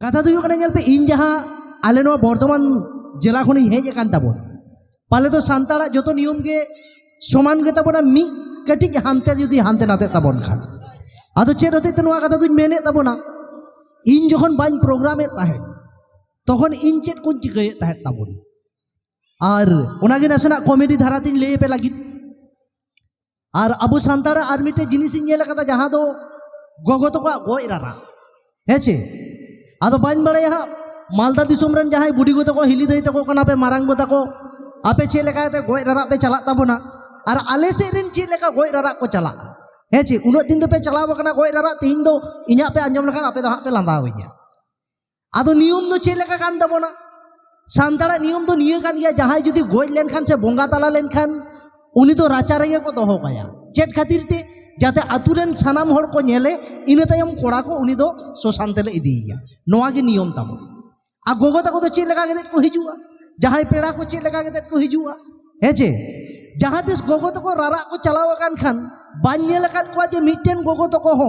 कथा तो इन इन जहाँ आले बर्धमान जिला खन हेज तबन पाले तो सानताड़ा जो नियम के समान गे तबना मी कटिज हानते जुदी हानते नाते तबन खान आदो चेद होते तो कथा दुñ मेने तबना इन जखन बाñ प्रोग्रामे ताहेन तखन इन चेद को चिकाये ताहेन तबन और ओनागे नासेना कमेडी धारातिन लई पे लागिद और अबो सानताड़ा आर मिटे जिनिस इन नेल कदा जहाँ दो गोगो तको गoj रारा हेचे आदो बाñ बाड़ाया मालदा दिसोम रन जहाँ बुढ़ी तको हिली दई तको कना पे मारांग गो तको आपे चे लेका गoj रारा पे चला तबना और आले से रेन चे लेका गoj रारा को चला हेचे उन दिन पे चलाव कना गoj रारा तीन दो इना पे आंजम लखान आपे दो पे लांदा होइया आदो नियम दो चे लेका कान तबना सानताड़ा नियम दो निये कान गया जहाँ जुदी गoj लेन खान से बोंगा तला लेन खान उनी दो राचा रे को दोहो काया चेत खातिर ते जाते आतुरेन सानाम हर को नेले इने तायम कोड़ा को उनी दो सोसान तेले इदिया नोआ गे नियम ताबो आ गोगो तको तो चे लगा के को हिजुआ जहाँ पेड़ा को चे लगा के को हिजुआ हेचे जहाँ तिस गोगो तको रारा को चलाव कान खान बाñ नेल कान को जे मिटेन गोगो तको हो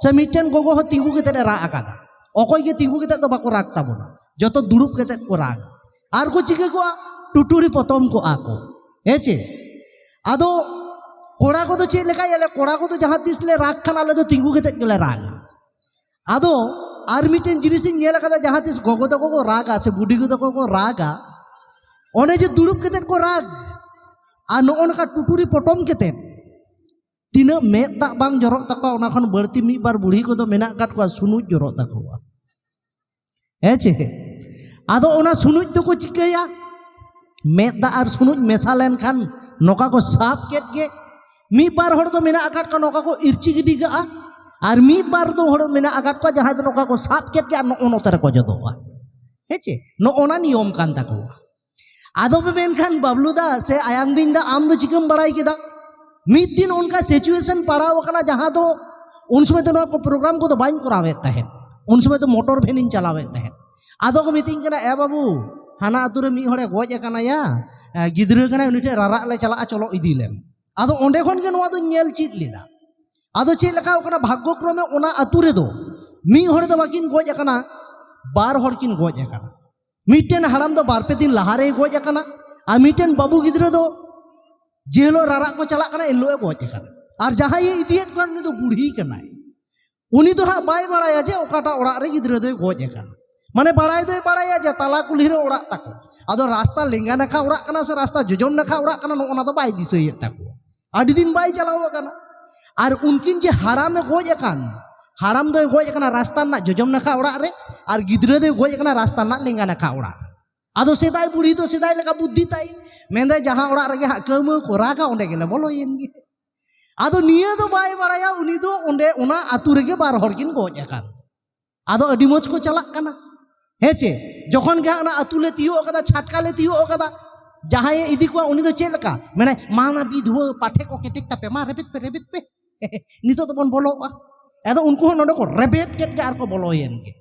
से मिटेन गोगो हो तिगु के रा आकादा अकोय के तिगु के तो बाको राग ताबोना जतो दुड़ुब के को राग आर को चिके को टुटुरी पतम को आको हेचे आदो कोड़ा को तो चे लेका याले कोड़ा को तो जहाँ तिसले राग खान आले तो तिगु के गेले राग आदो आर मिटेन जिनिस नेल कदा जहाँ तिस गोगो तको को रागा से बुढ़ी को तको को रागा ओने जे दुड़ुब के को राग आ नोन का टुटुरी पटम के तीना मेद दाग बांग जरक तको ओना खन बर्ती मी बार बुढ़ी को तो मेना काट को सुनुज जरक तको हेचे आदो ओना सुनुज तो को चिकाया मेद दा आर सुनुज मेसा लेन खान नोका को साफ केट गे मी बार हड़ तो मेना आकाट का नोका को इर्ची गिडी गा और मी बार तो हड़ मेना आकाट को जहाँ तो नोका को साफ केट गे नो नोतर को जदोआ हेचे नो ओना नियम कान तको आदो पे बेन खान बबलुदा से आयांग बिंदा आम दो चिकम बड़ाई केदा मिद दिन उनका सिचुएशन पड़ाव कना जहाँ तो उन समय तो को प्रोग्राम को तो बाñ करावे तहेन उन समय तो मोटर वैन इन चलावे तहेन आदो को मितिंग कना ए बाबू हाना आतुरे मी हड़े गoj कना या गिद्रा कना उनि ठे रारा ले चला चलो इदी लेन आदो ओंडे खन के नोआ दो नेल चित लेदा आदो चे लका कना भाग्यक्रमे ओना आतुरे दो मी हड़ दो बाकिन गoj कना बार हड़ किन गoj कना मिटेन हड़ाम दो बार पे दिन लहारे गoj कना आ मिटेन बाबू गिद्रा दो जेलो रारा को चला कना एलो गoj कना और जहाँ ये इदियत कन उनि दो बुढ़ी कना उनि दो हा बाय बड़ाया जे ओकाटा ओड़ा रे गिद्रा दो गoj कना माने बड़ाई दो बड़ाया जे ताला कुल्ही रे ओड़ा ताको आदो रास्ता लेंगा नखा ओड़ा कना से रास्ता जोजम नखा ओड़ा कना नो ओना दो बाय दिसय ताको आदि दिन बाय चलाव कना और उनकिन जे हाराम गoj कान हाराम दो गoj कना रास्ता ना जोजम नखा ओड़ा रे और गिद्रा दो गoj कना रास्ता ना लेंगा नखा ओड़ा आदो सेदाय बुढ़ी तो सेदाय लेका बुद्धि ताई मेंदे जहाँ ओड़ा रे हा कम को रागा ओंडे गेले बोलो येन गे आदो निये दो बाय बड़ाया उनी दो ओंडे ओना आतु रेगे बार हड़किन गoj कान आदो अडी मोज को चला कना हेचे जखन के ना आतुले तियो कदा छाटका ले तियो कदा जहाँ ये इदी को उनी दो चेलका माने माना विधुआ पाठे को केटिक तापे मा रेबित पे नितो तो बन बोलोआ एदो उनको नोडे को रेबेट केट के आर को बोलो येन के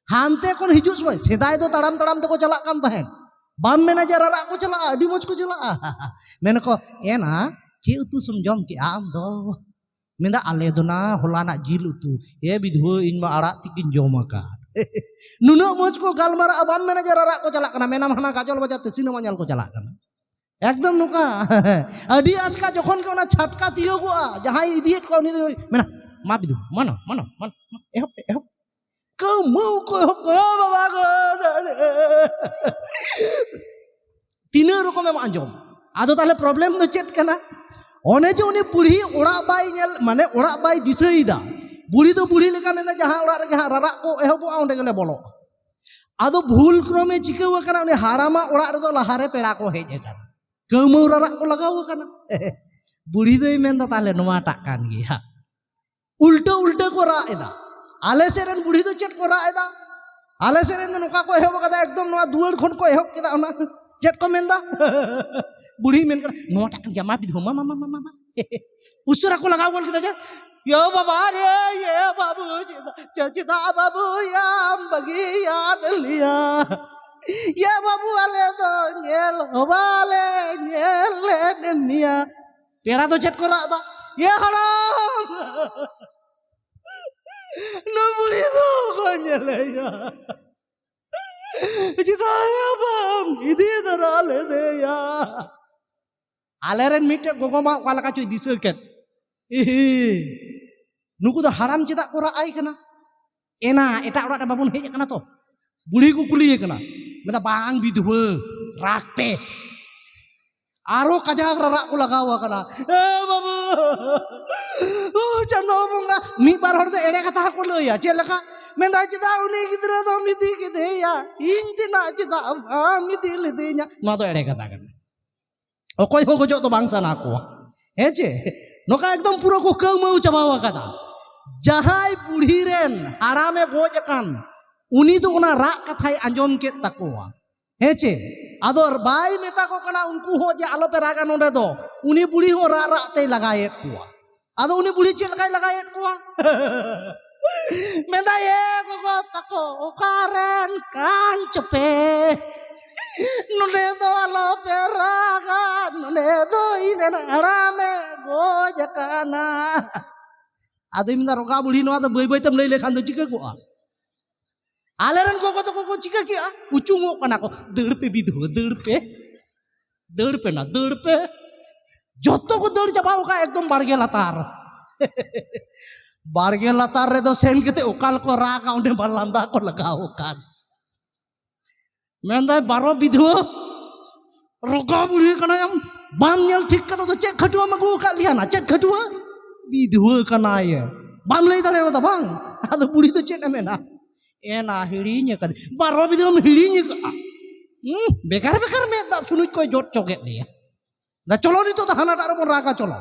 हानते कोन हिजुस समय सेदाय दो तड़ाम तड़ाम तो को चला कान तहेन बाम मेना जे रारा को चला अडी मोज को चला मेन को एना चे उतु सम जम के आम दो मेंदा आले दो ना होलाना जिल उतु ए विधुआ इन मा आड़ा तिकिन जमा का नुनो मोज को गालमारा बाम मेना जे रारा को चला कना मेना हना गाजल बजाते सिनेमा ñal को चला कना एकदम नुका अडी आजका जखन के ओना छटका तियोगुआ जहाँ इदियत को उनी मेना मा विधु मानो एहो कमौ को बाबा गो तीन रकम एम आंजम आदो ताले प्रॉब्लम दो चेत कना ओने जे उनी बुढ़ी ओड़ा बाय नेल माने ओड़ा बाय दिसईदा बुढ़ी तो बुढ़ी लेका मेंदा जहाँ ओड़ा रे जहाँ रारा को एहबो ओंडे गेले बोलो आदो भूल क्रमे चिकाव कना उनी हारामा ओड़ा रे दो लहारे पेड़ा को हेज कना कमौ रारा को लगाव कना बुढ़ी दोय मेंदा ताले नोवा टाक कान गिया उल्टा को रा एदा आले सेरेन बुढ़ी दो चेट को रा एदा आले सेरेन नोका को एहब कदा एकदम नोवा दुआर खन को एहब केदा ओना चेट को मेंदा बुढ़ी मेन कदा नोवा टाक जमा विधु मा उसरा को लगाव बोल केदा यो बाबा रे ये बाबू चचिदा बाबू याम बगिया दलिया ये बाबू आले दो नेल होबाले नेल मिया पेड़ा दो चेट को रा दा ये हराम no bulido coño le चिदाया बम इदी दराले दे या आलेरन मिटे गोगोमा वाला का चुई दिसे के नुकु तो हाराम चिदा को राय कना एना एटा ओड़ा बाबुन हेज कना तो बुढ़ी को कुली कना मेदा बांग विधवा राग पे आरो कजाक रा को लगावा कना ए बाबू ओ चंदो बुंगा मी बार हर तो एड़े कथा को लया चे लका मेदा चिदा उनी गिदरा तो मिदी के दे या इन तिना चिदा मिदी ले दे nya नो तो एड़े कथा कना ओकोय हो गजो तो बांग सना को हेचे नोका एकदम पूरा को कमौ चबावा कदा जहाय बुढ़ी रेन आरामे गोज कान उनी तो उना रा कथाय आंजम के तकोवा हेचे आदर बाई मेता को कना उनको हो जे आलो पे रागा नोंडे दो उनी बुढ़ी हो रा रा ते लगाएत कुआ आदो उनी बुढ़ी चे लगाएत कुआ मेदा ये को तको ओकारेन कांच पे नोंडे दो आलो पे रागा नोंडे दो इदेन आरामे गोज काना आदो मिना रोगा बुढ़ी नो आदो बई बई तम लई लेखान दो चिका कुआ आलेरन को चिका किया उचुंगो कना को दड़ पे विधवा दड़ पे ना दड़ पे जोतो को दड़ चबाओ का एकदम बाड़गे लातार रे दो सेन केते ओकाल को रागा उन्हें बलांदा को लगाओ कान मेंदा बारो विधवा रोगा बुढ़ी कना यम बाम नेल ठीक कतो तो चेक खटुआ मगु का लिया ना चेक खटुआ विधवा कना ये बाम लई दाले तो बांग आदो बुढ़ी तो चेक में ना एना हिड़ीने कद बारो विधम हिड़ीने का बेकार बेकार में दा सुनुज कोई जोट चोके लिया दा चलो नी तो हाना टारो बन रागा चलो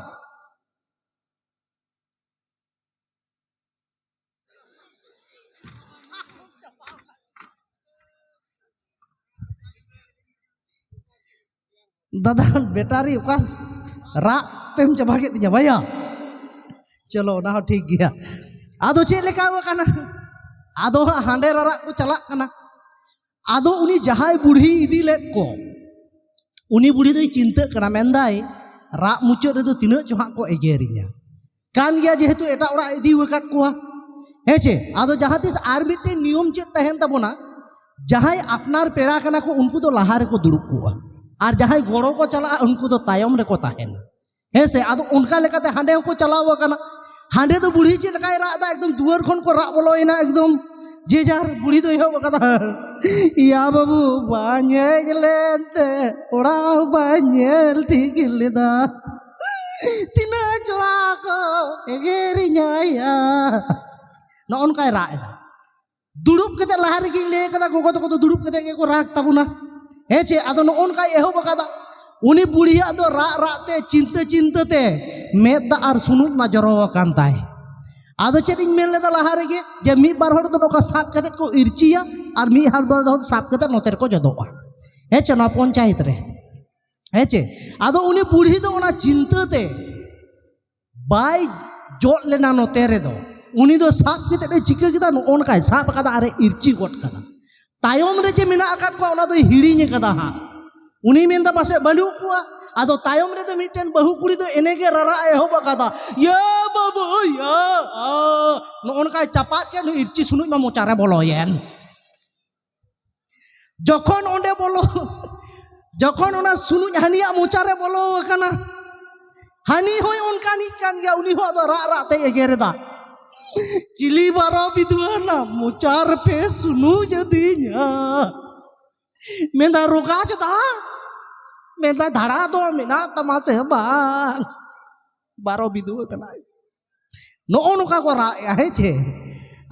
दादा बेटारी उकास रा तेम चबा के तिया भैया चलो ना ठीक गया आदो चे लेका वकाना आदो हांडे रारा को चला कना आदो उनी जहाय बुढ़ी इदी लेट को उनी बुढ़ी दो चिंता कना मेंदाय रा मुचाद रे दो तिना चोहा को एगेरिया कान गया जेहेतु एटा ओड़ा इदी वकात कोआ हेचे आदो जहां तिस आर मिटे नियम चे तहन तबोना जहाय अपनार पेड़ा कना को उनको तो लाहा रे को दुड़ुब कोआ और जहां गोड़ो को चला उनको तो तायम रे को ताहेन हेसे आदो उनका लेकाते हांडे को चलाव कना हांडे तो बुढ़ी चे लकाय रा दा एकदम दुआर खन को रा बोलोइना एकदम जे जार बुढ़ी तो हो कदा या बाबू बाñेल लेते ओड़ा बाñेल ठीक लेदा तिना जोआ को एगेरिña या न उनका रा एदा दुड़ुब केते लाहार गी ले कदा गोगो तो दुड़ुब केते के को राग ताबुना हेचे आदो न उनका एहो बकादा उनी बुढ़िया दो रा राते चिंता ते मेदा और सुनुज मा जरो कान ताय आदो चेत इन मेन लेदा लाहा रेगे जे मी बार हड़ दो नोका साब कते को इरचिया और मी हर बार दो साब कते नोतेर को जदोआ हेचे ना पंचायत रे हेचे आदो उनी बुढ़ी दो ओना चिंता ते बाय जोट लेना नोतेरे दो उनी दो साब कते चिका किदा नो ओनका साब कदा अरे इरची गोट कदा तायम रे जे मिना आकात को ओना दो हिड़ीने कदा हा उनी मेंदा पासे बनु कुआ आदो तायम रे दो मिटेन बहु कुड़ी दो एनेगे ररा एहो बकादा या बाबू या नो उनका चपात के नु इरची सुनुज मा मोचारे बोलोयेन जखन ओंडे बोलो जखन ओना सुनुज हानिया मोचारे बोलो कना हानी होय उनका नी कान गया उनी हो दो रा रा ते एगेरदा चिली बारो विधवा ना मोचार पे सुनुज दिया मेंदा रोगा चदा मेंदा धड़ा दो मेना तमासे बांग बारो विधवा कना नो नुका को रा हेचे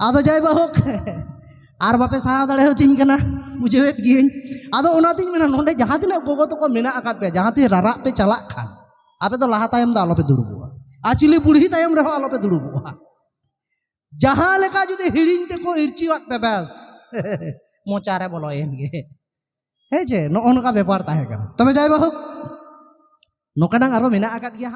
आदो जाय बाहोक आर बापे साहा दाड़े होतिन कना बुझेत गिन आदो ओना तिन मेना नोंडे जहां तिना गोगो तो को मेना आकात पे जहां ति रारा पे चला खान आपे तो लाहा तायम दा आलो पे दुड़ुबुआ आचिली बुढ़ी तायम रहो आलो पे दुड़ुबुआ जहां लेका जुदे हिड़िन ते को इरचिवात पे बस मोचारे बोलोयेन गे हेचे नो उनका व्यापार ताहे कना तबे जाय बाहोक नोकाडांग आरो मेना आकात गिया